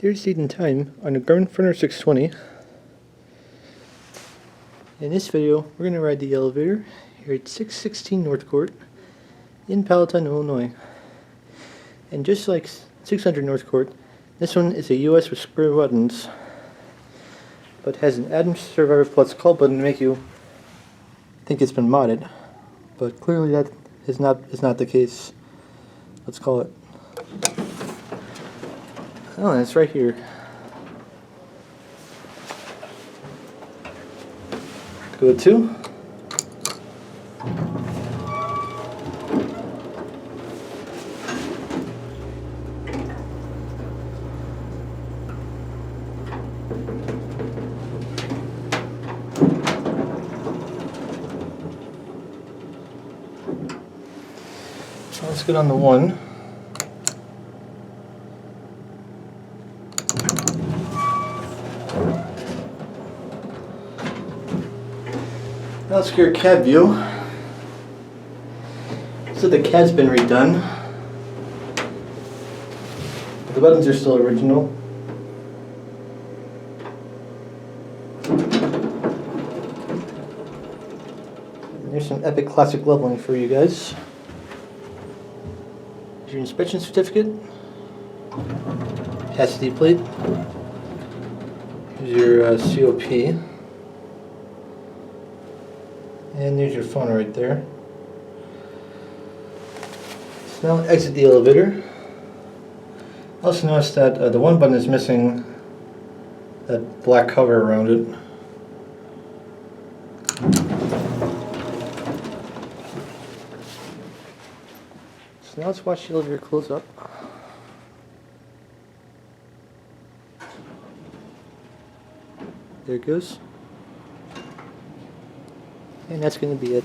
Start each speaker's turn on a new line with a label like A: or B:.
A: There's date and time on the Garmin Frontier 620. In this video, we're going to ride the elevator here at 616 North Court in Palatine, Illinois. And just like 600 North Court, this one is a US with square buttons, but has an Adams Survivor Plus call button to make you think it's been modded. But clearly that is not the case. Let's call it. Oh, and it's right here. Go to. Let's get on the one. Now let's get our cab view. So the cab's been redone. But the buttons are still original. And there's some epic classic leveling for you guys. Here's your inspection certificate. Chassis plate. Here's your COP. And there's your phone right there. So now exit the elevator. Also notice that the one button is missing that black cover around it. So now let's watch the elevator close up. There it goes. And that's going to be it.